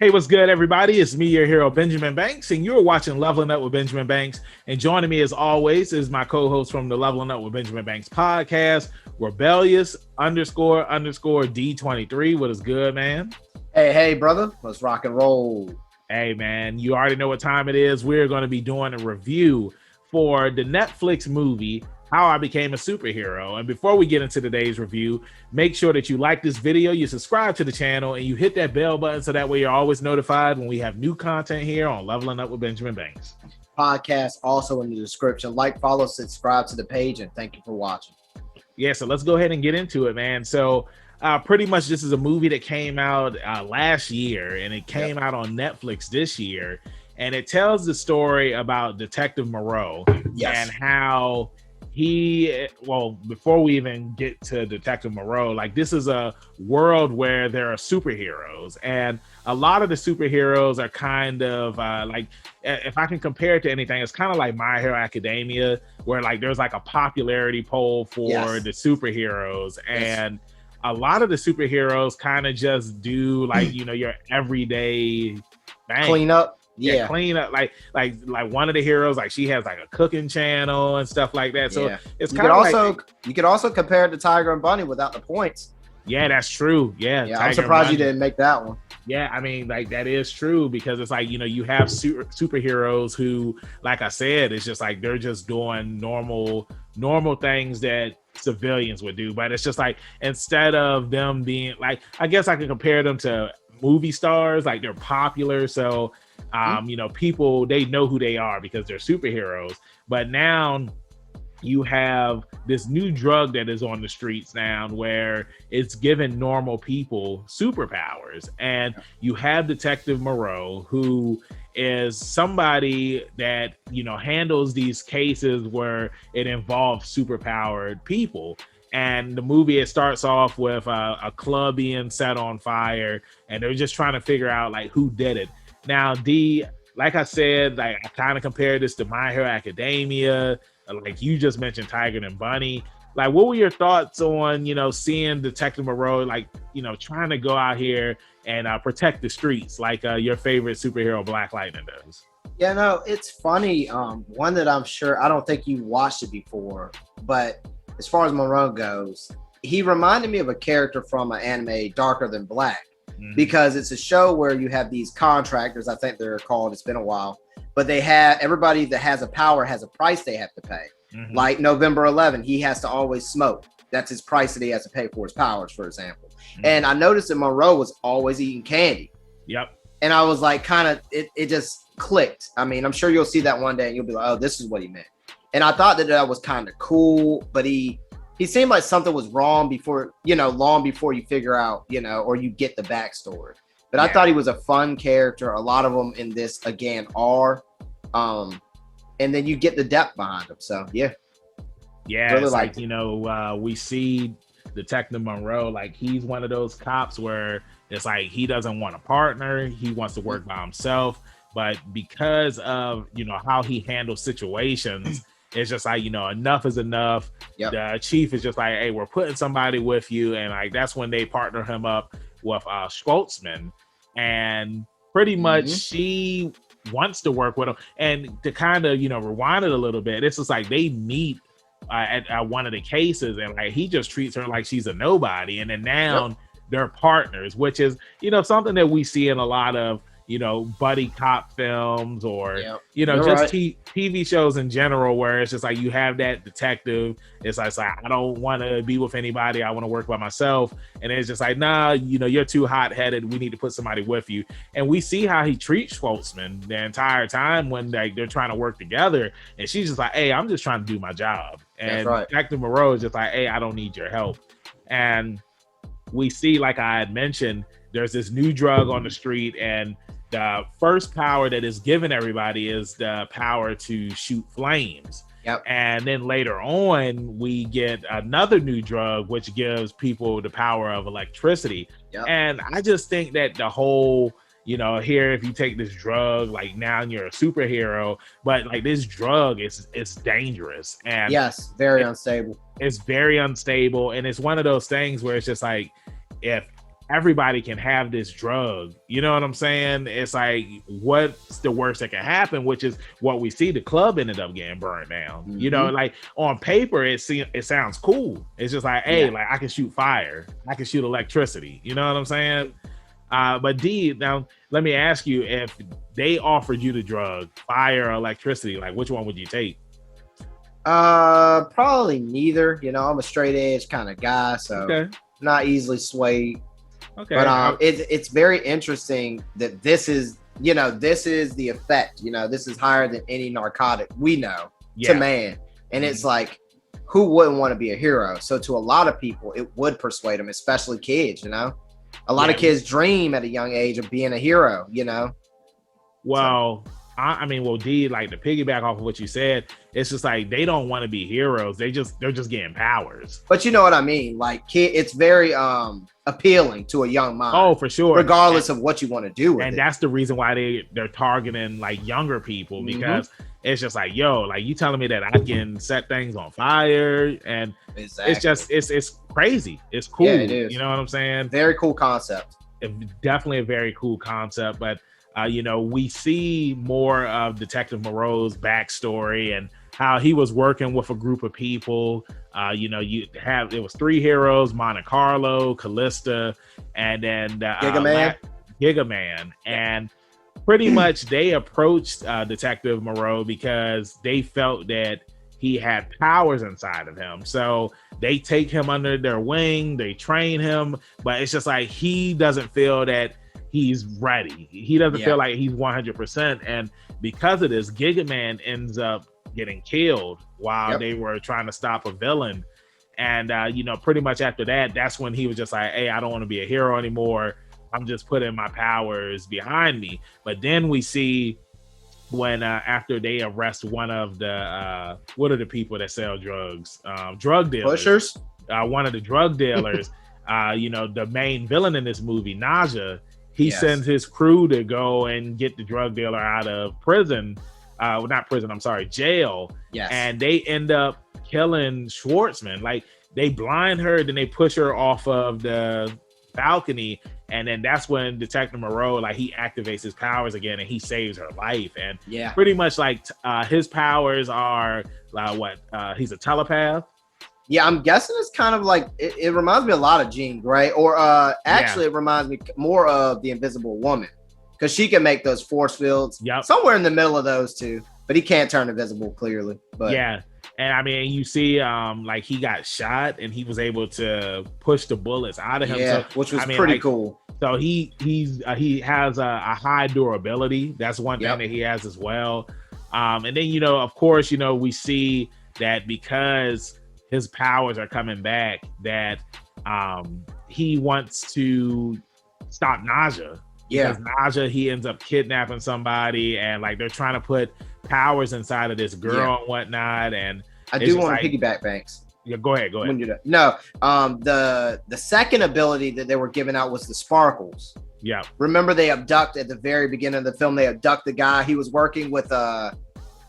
Hey, what's good, everybody? It's me, your hero, Benjamin Banks, and you're watching Leveling Up with Benjamin Banks. And joining me, as always, is my co-host from the Leveling Up with Benjamin Banks podcast, Rebellious _ D23. What is good, man? Hey, brother. Let's rock and roll. Hey, man, you already know what time it is. We're going to be doing a review for the Netflix movie, How I Became a Superhero. And before we get into today's review, make sure that you like this video, you subscribe to the channel, and you hit that bell button so that way you're always notified when we have new content here on Leveling Up with Benjamin Banks. Podcast also in the description. Like, follow, subscribe to the page, and thank you for watching. Yeah, so let's go ahead and get into it, man. So pretty much this is a movie that came out last year, and it came out on Netflix this year, and it tells the story about Detective Moreau and how before we even get to Detective Moreau, like, this is a world where there are superheroes, and a lot of the superheroes are kind of like, if I can compare it to anything, it's kind of like My Hero Academia, where like there's like a popularity poll for the superheroes, and a lot of the superheroes kind of just do like, you know, your everyday bang. Clean up. Clean up, like one of the heroes, like she has like a cooking channel and stuff like that. So it's kind of like, you could also compare it to Tiger and Bunny without the points. Yeah, that's true. Yeah, I'm surprised you didn't make that one. Yeah, I mean, like, that is true, because it's like, you know, you have superheroes who, like I said, it's just like they're just doing normal things that civilians would do, but it's just like, instead of them being like, I guess I can compare them to movie stars, like they're popular, so you know, people, they know who they are because they're superheroes. But now you have this new drug that is on the streets now where it's giving normal people superpowers. And you have Detective Moreau, who is somebody that, you know, handles these cases where it involves superpowered people. And the movie, it starts off with a club being set on fire, and they're just trying to figure out like who did it. Now, like I said, like, I kind of compared this to My Hero Academia. Like you just mentioned, Tiger and Bunny. Like, what were your thoughts on, you know, seeing Detective Moreau, like, you know, trying to go out here and protect the streets like your favorite superhero Black Lightning does? Yeah, no, it's funny. One that I'm sure, I don't think you watched it before, but as far as Moreau goes, he reminded me of a character from an anime, Darker Than Black. Because it's a show where you have these contractors, I think they're called, it's been a while, but they have, everybody that has a power has a price they have to pay. Like November 11, he has to always smoke. That's his price that he has to pay for his powers, for example. And I noticed that Moreau was always eating candy. And I was like, kind of, it just clicked. I mean, I'm sure you'll see that one day and you'll be like, oh, this is what he meant. And I thought that was kind of cool, but he seemed like something was wrong before, you know, long before you figure out, you know, or you get the backstory. But I thought he was a fun character. A lot of them in this, again, are. And then you get the depth behind him. So, yeah, really, it's like, you know, we see Detective Moreau, like, he's one of those cops where it's like he doesn't want a partner. He wants to work by himself. But because of, you know, how he handles situations, it's just like, you know, enough is enough. The chief is just like, hey, we're putting somebody with you. And like, that's when they partner him up with Schwartzman. And pretty much she wants to work with him. And to kind of, you know, rewind it a little bit, it's just like they meet at one of the cases, and like he just treats her like she's a nobody. And then now they're partners, which is, you know, something that we see in a lot of, you know, buddy cop films, or you know, just TV shows in general, where it's just like you have that detective. It's like I don't want to be with anybody. I want to work by myself. And it's just like, nah, you know, you're too hot-headed. We need to put somebody with you. And we see how he treats Schwartzman the entire time when they're trying to work together. And she's just like, hey, I'm just trying to do my job. And Detective Moreau is just like, hey, I don't need your help. And we see, like I had mentioned, there's this new drug on the street, and the first power that is given everybody is the power to shoot flames. And then later on, we get another new drug, which gives people the power of electricity. And I just think that the whole, you know, here, if you take this drug, like, now you're a superhero, but like, this drug is dangerous. And very unstable. It's very unstable. And it's one of those things where it's just like, if everybody can have this drug. You know what I'm saying? It's like, what's the worst that can happen? Which is what we see. The club ended up getting burned down. Mm-hmm. You know, like on paper, it sounds cool. It's just like, hey, like I can shoot fire, I can shoot electricity. You know what I'm saying? But D, now let me ask you, if they offered you the drug, fire or electricity, like which one would you take? Probably neither. You know, I'm a straight edge kind of guy, so not easily swayed. Okay. But it's very interesting that this is the effect. You know, this is higher than any narcotic we know to man. And it's like, who wouldn't want to be a hero? So to a lot of people, it would persuade them, especially kids, you know? A lot of kids dream at a young age of being a hero, you know? Well, I mean, D, like to piggyback off of what you said, it's just like they don't want to be heroes. They're just getting powers. But you know what I mean? Like, it's very appealing to a young mind. Oh, for sure. Regardless of what you want to do with it. And that's the reason why they're targeting like younger people, because it's just like, yo, like you telling me that I can set things on fire, and it's just it's crazy. It's cool. Yeah, it is. You know what I'm saying? Very cool concept. Definitely a very cool concept, but you know, we see more of Detective Moreau's backstory and how he was working with a group of people. You know, it was 3 heroes: Monte Carlo, Callista, and then Gigaman. And pretty much they approached Detective Moreau because they felt that he had powers inside of him. So they take him under their wing, they train him, but it's just like he doesn't feel that he's ready. He doesn't feel like he's 100%. And because of this, Gigaman ends up getting killed while they were trying to stop a villain. And, you know, pretty much after that, that's when he was just like, hey, I don't want to be a hero anymore. I'm just putting my powers behind me. But then we see when after they arrest one of the, what are the people that sell drugs? Drug dealers. Pushers? One of the drug dealers, you know, the main villain in this movie, Naja, he sends his crew to go and get the drug dealer out of prison. Not prison, I'm sorry, jail. Yes. And they end up killing Schwartzman. Like, they blind her, then they push her off of the balcony. And then that's when Detective Moreau, like, he activates his powers again and he saves her life. And pretty much like his powers are he's a telepath. Yeah, I'm guessing it's kind of like, it reminds me a lot of Jean Grey, or actually it reminds me more of the Invisible Woman, because she can make those force fields somewhere in the middle of those two, but he can't turn invisible clearly. But yeah, and I mean, you see, like he got shot and he was able to push the bullets out of him, which was pretty cool. So he has a high durability. That's one thing that he has as well. And then, you know, of course, you know, we see that because his powers are coming back, that he wants to stop Naja. Because Naja, he ends up kidnapping somebody, and like they're trying to put powers inside of this girl and whatnot. And I do want to piggyback Banks. Yeah, go ahead. No, the second ability that they were giving out was the sparkles. Yeah. Remember, they abduct at the very beginning of the film. They abduct the guy. He was working with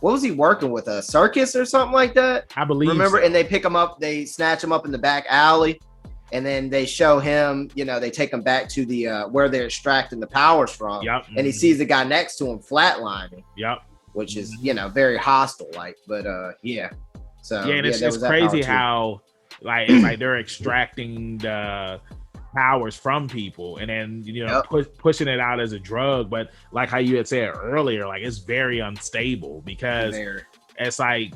what was he working with? A circus or something like that? I believe. Remember, so. And they pick him up. They snatch him up in the back alley, and then they show him. You know, they take him back to the where they're extracting the powers from. Yep. And he sees the guy next to him flatlining. Yep. Which is, you know, very hostile. Like, but yeah. So yeah, and it's crazy how like it's like they're extracting the powers from people and then, you know, pushing it out as a drug. But like how you had said earlier, like it's very unstable, because it's like,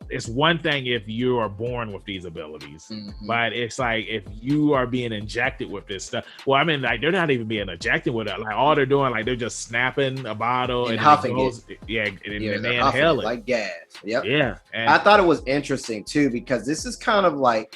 it's one thing if you are born with these abilities, but it's like if you are being injected with this stuff. Well, I mean, like they're not even being injected with it. Like all they're doing, like they're just snapping a bottle and huffing it. Yeah, and they inhale it like gas. Yep. Yeah. And I thought it was interesting too, because this is kind of like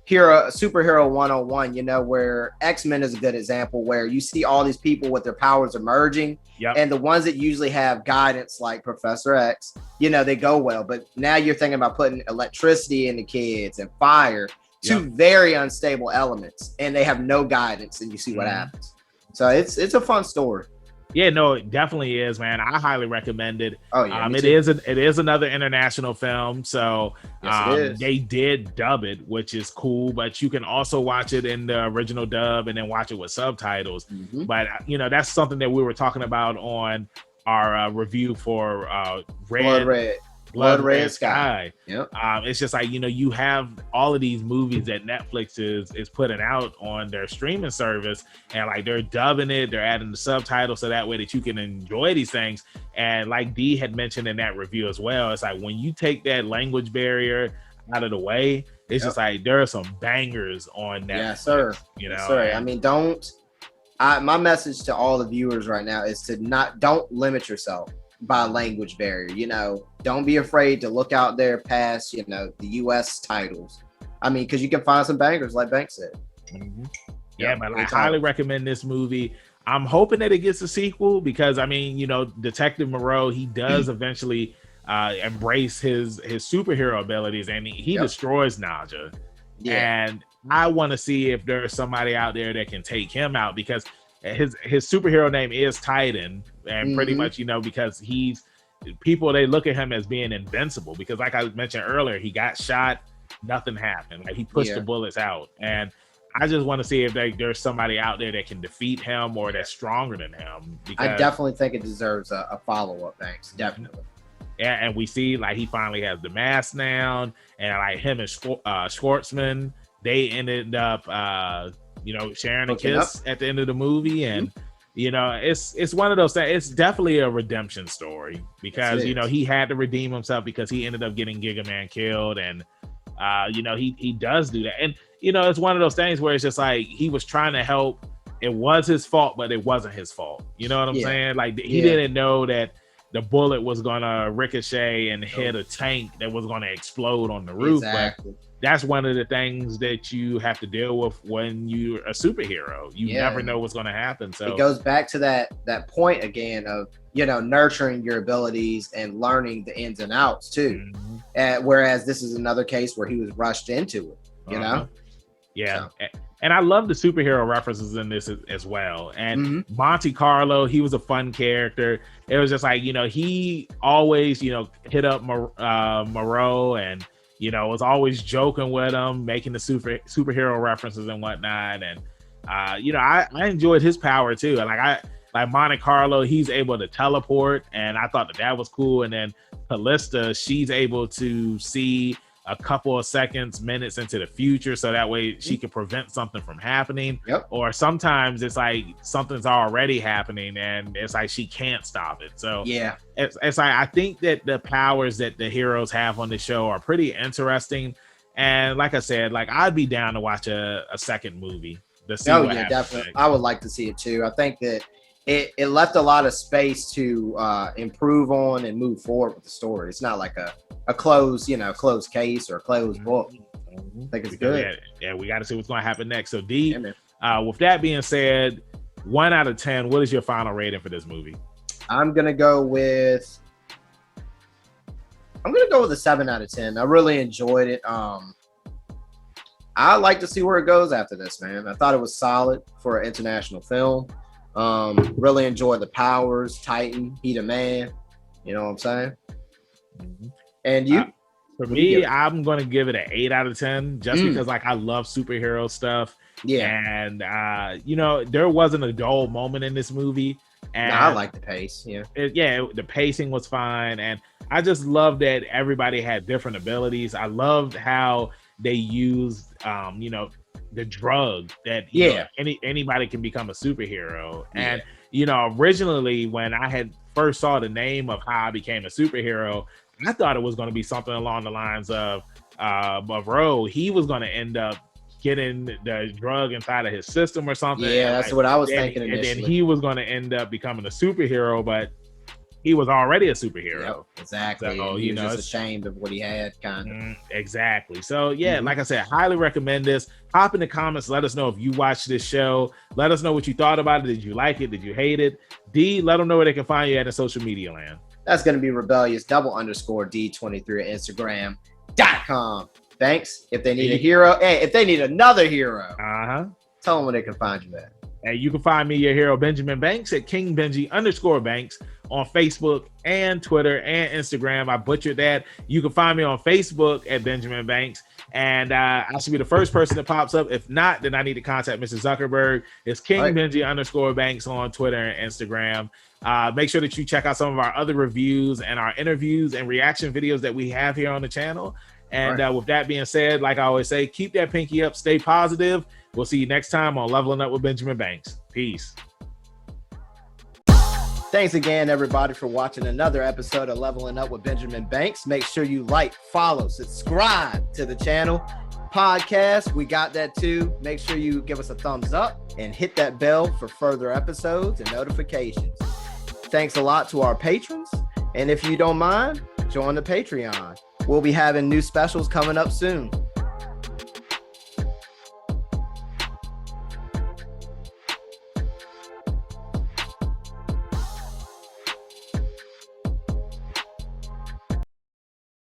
superhero 101, you know, where X-Men is a good example, where you see all these people with their powers emerging, and the ones that usually have guidance like Professor X, you know, they go well. But now you're thinking about putting electricity in the kids and fire, two very unstable elements, and they have no guidance, and you see what happens. So it's a fun story. Yeah, no, it definitely is, man. I highly recommend it. Oh yeah, me It too. is another international film, so Yes, it is. they did dub it, which is cool. But you can also watch it in the original dub and then watch it with subtitles. Mm-hmm. But that's something that we were talking about on our review for Blood Red Sky. Yep. It's just like, you have all of these movies that Netflix is putting out on their streaming service, and like they're dubbing it, they're adding the subtitles so that way that you can enjoy these things. And like Dee had mentioned in that review as well, it's like when you take that language barrier out of the way, it's just like there are some bangers on Netflix. Yes, sir. Yes, sir. I mean, my message to all the viewers right now is to don't limit yourself by language barrier. Don't be afraid to look out there past the US titles. I mean, because you can find some bangers, like Bank said. Mm-hmm. Yeah, but I highly recommend this movie. I'm hoping that it gets a sequel because Detective Moreau, he does eventually embrace his superhero abilities, and he destroys Naja. And I want to see if there's somebody out there that can take him out, because his superhero name is Titan, and pretty much because they look at him as being invincible, because like I mentioned earlier, he got shot, nothing happened, like he pushed the bullets out. And I just want to see if there's somebody out there that can defeat him or that's stronger than him. I definitely think it deserves a follow-up. Thanks, definitely. Yeah, and we see like he finally has the mask down, and like him and Schwartzman, they ended up sharing a kiss at the end of the movie. And it's one of those things. It's definitely a redemption story, because he had to redeem himself because he ended up getting Giga Man killed. And he does do that. And it's one of those things where it's just like he was trying to help. It was his fault, but it wasn't his fault. You know what I'm saying? Like he didn't know that the bullet was gonna ricochet and hit a tank that was gonna explode on the roof. Exactly. But that's one of the things that you have to deal with when you're a superhero. You never know what's gonna happen. So it goes back to that point again of nurturing your abilities and learning the ins and outs too. Whereas this is another case where he was rushed into it. Yeah. So. And I love the superhero references in this as well. And Monte Carlo, he was a fun character. It was just like, he always, hit up Moreau, and, was always joking with him, making the superhero references and whatnot. And, I enjoyed his power too. And like Monte Carlo, he's able to teleport, and I thought that was cool. And then Callista, she's able to see a couple of seconds, minutes into the future, so that way she can prevent something from happening. Or sometimes it's like something's already happening and it's like she can't stop it. So it's like I think that the powers that the heroes have on the show are pretty interesting. And like I said, like I'd be down to watch a second movie. Definitely. I would like to see it too. I think that it left a lot of space to improve on and move forward with the story. It's not like a closed case or a closed book. I think it's good. Yeah, we got to see what's going to happen next. So D, with that being said, 1 out of 10, what is your final rating for this movie? I'm gonna go with a 7 out of 10. I really enjoyed it. I like to see where it goes after this, man. I thought it was solid for an international film. Really enjoyed the powers, Titan, he the man. You know what I'm saying? And you? For me, I'm going to give it an 8 out of 10 just because like I love superhero stuff. And there wasn't a dull moment in this movie. And I like the pace. The pacing was fine. And I just love that everybody had different abilities. I loved how they used the drug that anybody can become a superhero. And originally when I had first saw the name of how I became a superhero, I thought it was going to be something along the lines of Moreau. He was going to end up getting the drug inside of his system or something. That's what I was thinking initially. And then he was going to end up becoming a superhero, but he was already a superhero. Exactly. So, he was just ashamed of what he had, kind of. Exactly. So, like I said, highly recommend this. Hop in the comments. Let us know if you watched this show. Let us know what you thought about it. Did you like it? Did you hate it? D, let them know where they can find you at in social media land. That's going to be rebellious_D23 at Instagram.com. Thanks. If they need a hero, if they need another hero, tell them where they can find you at. And you can find me, your hero, Benjamin Banks, at KingBenji_Banks on Facebook and Twitter and Instagram. I butchered that. You can find me on Facebook at Benjamin Banks. And I should be the first person that pops up. If not, then I need to contact Mr. Zuckerberg. It's KingBenji_Banks on Twitter and Instagram. Make sure that you check out some of our other reviews and our interviews and reaction videos that we have here on the channel. And with that being said, like I always say, keep that pinky up, stay positive. We'll see you next time on Leveling Up with Benjamin Banks. Peace. Thanks again, everybody, for watching another episode of Leveling Up with Benjamin Banks. Make sure you like, follow, subscribe to the channel. Podcast, we got that too. Make sure you give us a thumbs up and hit that bell for further episodes and notifications. Thanks a lot to our patrons. And if you don't mind, join the Patreon. We'll be having new specials coming up soon.